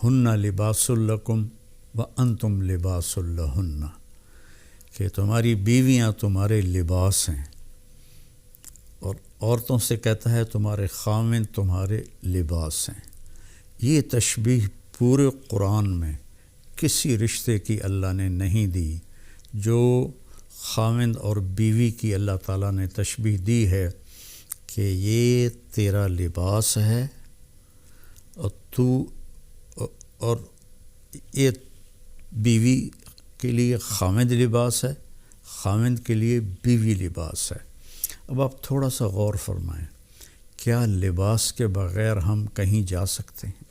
ہن لباس لکم وانتم لباس لہن، کہ تمہاری بیویاں تمہارے لباس ہیں، اور عورتوں سے کہتا ہے تمہارے خاوند تمہارے لباس ہیں۔ یہ تشبیہ پورے قرآن میں کسی رشتے کی اللہ نے نہیں دی جو خاوند اور بیوی کی اللہ تعالیٰ نے تشبیہ دی ہے کہ یہ تیرا لباس ہے اور یہ بیوی کے لیے خاوند لباس ہے، خاوند کے لیے بیوی لباس ہے۔ اب آپ تھوڑا سا غور فرمائیں، کیا لباس کے بغیر ہم کہیں جا سکتے ہیں؟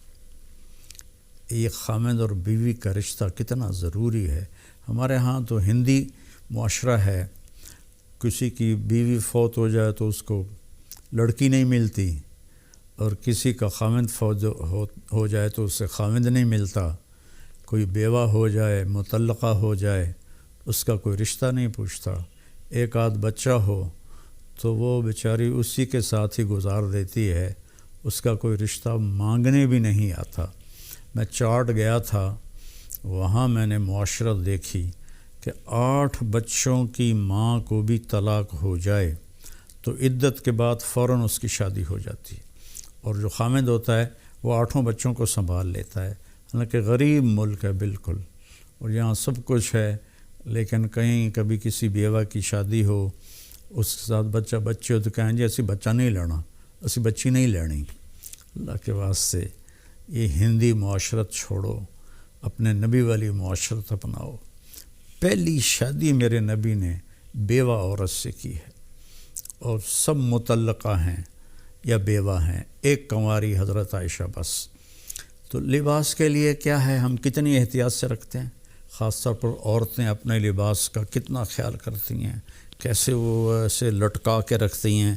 یہ خاوند اور بیوی کا رشتہ کتنا ضروری ہے۔ ہمارے ہاں تو ہندی معاشرہ ہے، کسی کی بیوی فوت ہو جائے تو اس کو لڑکی نہیں ملتی، اور کسی کا خاوند فوت ہو جائے تو اس سے خاوند نہیں ملتا، کوئی بیوہ ہو جائے، مطلقہ ہو جائے، اس کا کوئی رشتہ نہیں پوچھتا، ایک آدھ بچہ ہو تو وہ بیچاری اسی کے ساتھ ہی گزار دیتی ہے، اس کا کوئی رشتہ مانگنے بھی نہیں آتا۔ میں چاٹ گیا تھا، وہاں میں نے معاشرت دیکھی کہ 8 بچوں کی ماں کو بھی طلاق ہو جائے تو عدت کے بعد فوراً اس کی شادی ہو جاتی ہے، اور جو خاوند ہوتا ہے وہ 8 بچوں کو سنبھال لیتا ہے۔ حالانکہ غریب ملک ہے بالکل، اور یہاں سب کچھ ہے، لیکن کہیں کبھی کسی بیوہ کی شادی ہو، اس کے ساتھ بچے ہو تو کہیں جی اسی بچہ نہیں لینا، اسی بچی نہیں لینی۔ اللہ کے واسطے یہ ہندی معاشرت چھوڑو، اپنے نبی والی معاشرت اپناؤ۔ پہلی شادی میرے نبی نے بیوہ عورت سے کی ہے، اور سب مطلقہ ہیں یا بیوہ ہیں، ایک کنواری حضرت عائشہ بس۔ تو لباس کے لیے کیا ہے، ہم کتنی احتیاط سے رکھتے ہیں، خاص طور پر عورتیں اپنے لباس کا کتنا خیال کرتی ہیں، کیسے وہ ایسے لٹکا کے رکھتی ہیں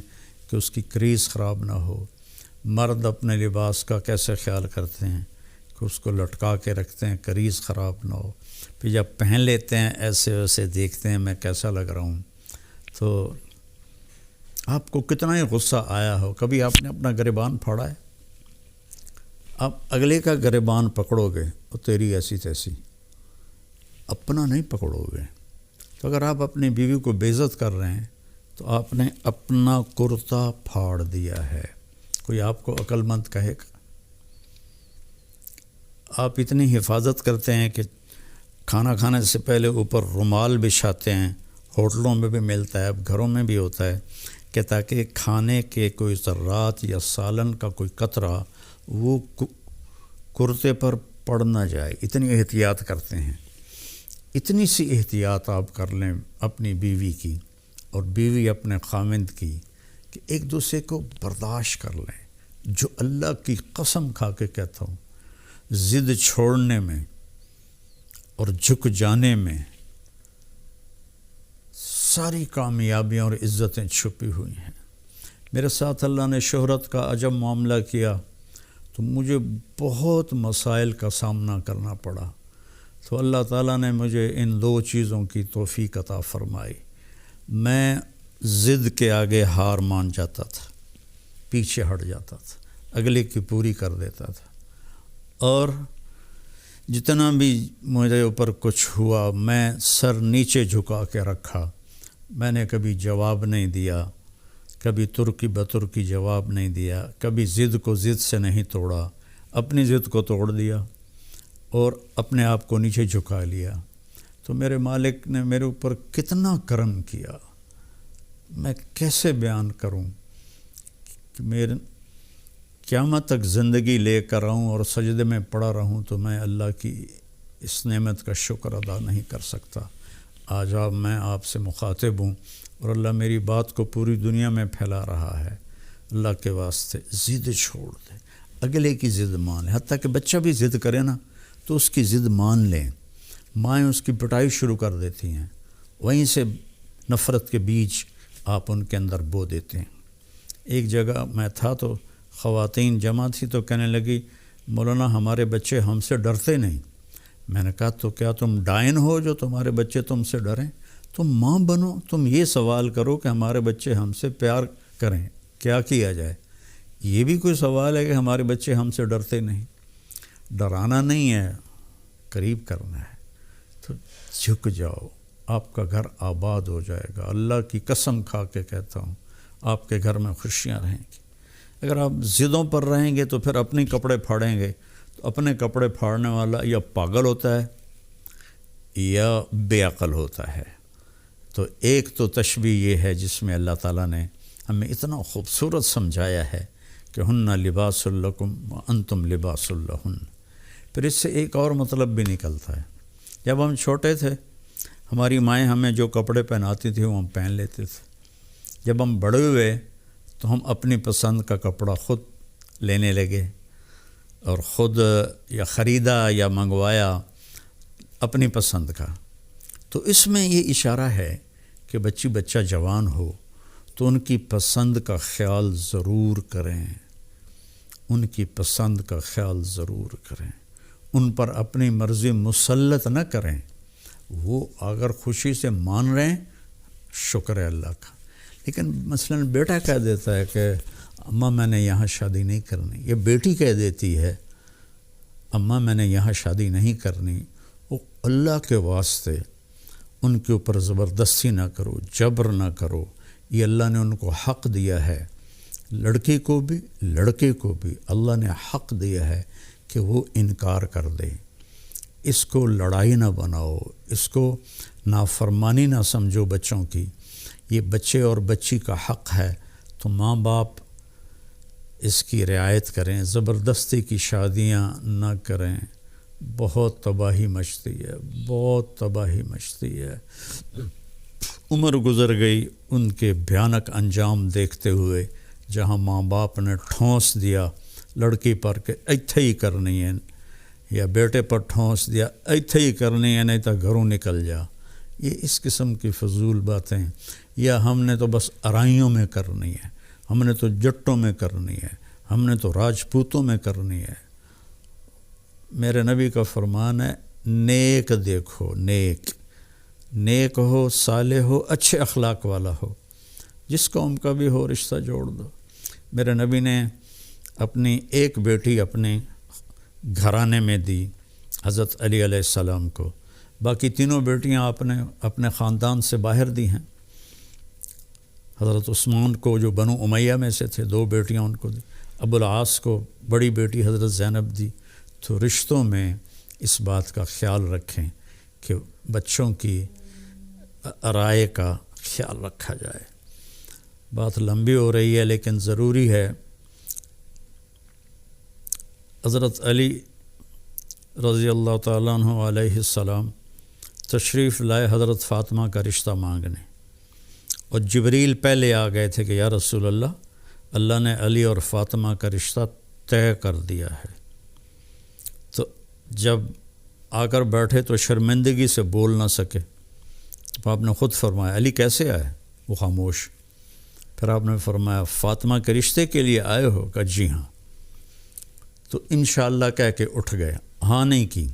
کہ اس کی کریز خراب نہ ہو۔ مرد اپنے لباس کا کیسے خیال کرتے ہیں کہ اس کو لٹکا کے رکھتے ہیں، کریز خراب نہ ہو، پھر جب پہن لیتے ہیں ایسے ویسے دیکھتے ہیں میں کیسا لگ رہا ہوں۔ تو آپ کو کتنا ہی غصہ آیا ہو، کبھی آپ نے اپنا گریبان پھاڑا ہے؟ آپ اگلے کا گریبان پکڑو گے تو تیری ایسی تیسی، اپنا نہیں پکڑو گے۔ تو اگر آپ اپنی بیوی کو بے عزت کر رہے ہیں تو آپ نے اپنا کرتا پھاڑ دیا ہے۔ کوئی آپ کو عقل مند کہے گا؟ آپ اتنی حفاظت کرتے ہیں کہ کھانا کھانے سے پہلے اوپر رومال بچھاتے ہیں، ہوٹلوں میں بھی ملتا ہے، اب گھروں میں بھی ہوتا ہے، کہ تاکہ کھانے کے کوئی ذرات یا سالن کا کوئی قطرہ وہ کرتے پر پڑ نہ جائے۔ اتنی احتیاط کرتے ہیں۔ اتنی سی احتیاط آپ کر لیں اپنی بیوی کی اور بیوی اپنے خاوند کی، کہ ایک دوسرے کو برداشت کر لیں۔ جو اللہ کی قسم کھا کے کہتا ہوں، ضد چھوڑنے میں اور جھک جانے میں ساری کامیابیاں اور عزتیں چھپی ہوئی ہیں۔ میرے ساتھ اللہ نے شہرت کا عجب معاملہ کیا تو مجھے بہت مسائل کا سامنا کرنا پڑا، تو اللہ تعالیٰ نے مجھے ان 2 چیزوں کی توفیق عطا فرمائی۔ میں ضد کے آگے ہار مان جاتا تھا، پیچھے ہٹ جاتا تھا، اگلے کی پوری کر دیتا تھا، اور جتنا بھی مجھے اوپر کچھ ہوا میں سر نیچے جھکا کے رکھا۔ میں نے کبھی جواب نہیں دیا، کبھی ترکی بترکی جواب نہیں دیا، کبھی ضد کو ضد سے نہیں توڑا، اپنی ضد کو توڑ دیا اور اپنے آپ کو نیچے جھکا لیا۔ تو میرے مالک نے میرے اوپر کتنا کرم کیا، میں کیسے بیان کروں کہ میرے قیامت تک زندگی لے کر رہوں اور سجدے میں پڑا رہوں تو میں اللہ کی اس نعمت کا شکر ادا نہیں کر سکتا۔ آج میں آپ سے مخاطب ہوں اور اللہ میری بات کو پوری دنیا میں پھیلا رہا ہے۔ اللہ کے واسطے ضد چھوڑ دیں، اگلے کی ضد مان لیں، حتیٰ کہ بچہ بھی ضد کرے نا تو اس کی ضد مان لیں۔ مائیں اس کی پٹائی شروع کر دیتی ہیں، وہیں سے نفرت کے بیج آپ ان کے اندر بو دیتے ہیں۔ ایک جگہ میں تھا تو خواتین جمع تھی تو کہنے لگی مولانا ہمارے بچے ہم سے ڈرتے نہیں۔ میں نے کہا تو کیا تم ڈائن ہو جو تمہارے بچے تم سے ڈریں؟ تم ماں بنو، تم یہ سوال کرو کہ ہمارے بچے ہم سے پیار کریں، کیا کیا جائے؟ یہ بھی کوئی سوال ہے کہ ہمارے بچے ہم سے ڈرتے نہیں؟ ڈرانا نہیں ہے، قریب کرنا ہے۔ تو جھک جاؤ، آپ کا گھر آباد ہو جائے گا۔ اللہ کی قسم کھا کے کہتا ہوں، آپ کے گھر میں خوشیاں رہیں گی۔ اگر آپ ضدوں پر رہیں گے تو پھر اپنے کپڑے پھاڑیں گے، تو اپنے کپڑے پھاڑنے والا یا پاگل ہوتا ہے یا بے عقل ہوتا ہے۔ تو ایک تو تشبیہ یہ ہے جس میں اللہ تعالیٰ نے ہمیں اتنا خوبصورت سمجھایا ہے کہ ہن لباس لکم وانتم لباس لہن۔ پھر اس سے ایک اور مطلب بھی نکلتا ہے، جب ہم چھوٹے تھے ہماری مائیں ہمیں جو کپڑے پہناتی تھیں وہ ہم پہن لیتے تھے۔ جب ہم بڑے ہوئے تو ہم اپنی پسند کا کپڑا خود لینے لگے اور خود یا خریدا یا منگوایا اپنی پسند کا۔ تو اس میں یہ اشارہ ہے کہ بچہ جوان ہو تو ان کی پسند کا خیال ضرور کریں، ان کی پسند کا خیال ضرور کریں، ان پر اپنی مرضی مسلط نہ کریں۔ وہ اگر خوشی سے مان رہے ہیں شکر ہے اللہ کا، لیکن مثلا بیٹا کہہ دیتا ہے کہ اماں میں نے یہاں شادی نہیں کرنی، یا بیٹی کہہ دیتی ہے اماں میں نے یہاں شادی نہیں کرنی، وہ اللہ کے واسطے ان کے اوپر زبردستی نہ کرو، جبر نہ کرو۔ یہ اللہ نے ان کو حق دیا ہے، لڑکی کو بھی لڑکے کو بھی اللہ نے حق دیا ہے کہ وہ انکار کر دے۔ اس کو لڑائی نہ بناؤ، اس کو نافرمانی نہ سمجھو بچوں کی۔ یہ بچے اور بچی کا حق ہے، تو ماں باپ اس کی رعایت کریں، زبردستی کی شادیاں نہ کریں۔ بہت تباہی مچتی ہے، بہت تباہی مچتی ہے۔ عمر گزر گئی ان کے بھیانک انجام دیکھتے ہوئے، جہاں ماں باپ نے ٹھونس دیا لڑکی پر کہ ایتھے ہی کرنی ہے، یا بیٹے پر ٹھونس دیا ایتھے ہی کرنی ہے نہیں تو گھروں نکل جا۔ یہ اس قسم کی فضول باتیں، یا ہم نے تو بس ارائیوں میں کرنی ہے، ہم نے تو جٹوں میں کرنی ہے، ہم نے تو راجپوتوں میں کرنی ہے۔ میرے نبی کا فرمان ہے نیک دیکھو، نیک نیک ہو، صالح ہو، اچھے اخلاق والا ہو، جس قوم کا بھی ہو رشتہ جوڑ دو۔ میرے نبی نے اپنی ایک بیٹی اپنے گھرانے میں دی حضرت علی علیہ السلام کو، باقی تینوں بیٹیاں آپ نے اپنے خاندان سے باہر دی ہیں۔ حضرت عثمان کو جو بنو امیہ میں سے تھے 2 بیٹیاں ان کو دی، ابو العاص کو بڑی بیٹی حضرت زینب دی۔ تو رشتوں میں اس بات کا خیال رکھیں کہ بچوں کی رائے کا خیال رکھا جائے۔ بات لمبی ہو رہی ہے لیکن ضروری ہے۔ حضرت علی رضی اللہ تعالیٰ عنہ علیہ السلام تشریف لائے حضرت فاطمہ کا رشتہ مانگنے، اور جبریل پہلے آ گئے تھے کہ یا رسول اللہ، اللہ نے علی اور فاطمہ کا رشتہ طے کر دیا ہے۔ تو جب آ کر بیٹھے تو شرمندگی سے بول نہ سکے، تو آپ نے خود فرمایا علی کیسے آئے؟ وہ خاموش۔ پھر آپ نے فرمایا فاطمہ کے رشتے کے لیے آئے ہو؟ کہ جی ہاں۔ تو انشاءاللہ کہہ کے اٹھ گئے، ہاں نہیں کی،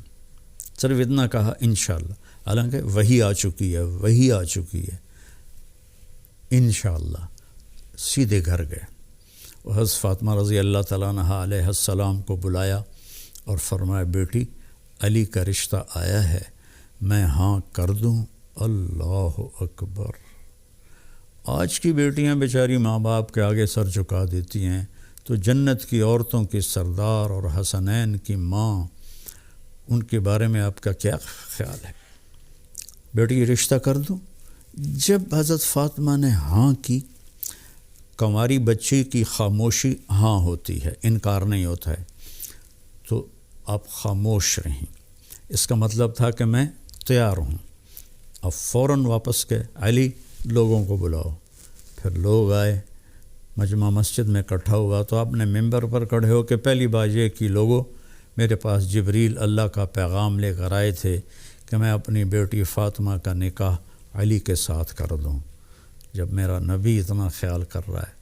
صرف اتنا کہا انشاءاللہ، حالانکہ وہی آ چکی ہے، وہی آ چکی ہے، انشاءاللہ۔ سیدھے گھر گئے، وہ حضرت فاطمہ رضی اللہ تعالیٰ عنہ علیہ السلام کو بلایا اور فرمایا بیٹی علی کا رشتہ آیا ہے، میں ہاں کر دوں؟ اللہ اکبر۔ آج کی بیٹیاں بیچاری ماں باپ کے آگے سر جھکا دیتی ہیں، تو جنت کی عورتوں کی سردار اور حسنین کی ماں، ان کے بارے میں آپ کا کیا خیال ہے؟ بیٹی رشتہ کر دوں؟ جب حضرت فاطمہ نے ہاں کی، کنواری بچی کی خاموشی ہاں ہوتی ہے، انکار نہیں ہوتا ہے، تو آپ خاموش رہیں، اس کا مطلب تھا کہ میں تیار ہوں۔ اب فوراً واپس گئے، علی لوگوں کو بلاؤ۔ پھر لوگ آئے، مجمع مسجد میں اکٹھا ہوا، تو آپ نے ممبر پر کھڑے ہو کے پہلی بات یہ کہ لوگوں، میرے پاس جبریل اللہ کا پیغام لے کر آئے تھے کہ میں اپنی بیٹی فاطمہ کا نکاح علی کے ساتھ کر دوں۔ جب میرا نبی اتنا خیال کر رہا ہے،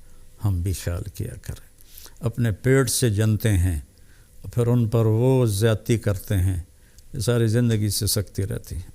ہم بھی خیال کیا کریں۔ اپنے پیٹ سے جنتے ہیں، پھر ان پر وہ زیادتی کرتے ہیں، یہ ساری زندگی سے سکتی رہتی ہے۔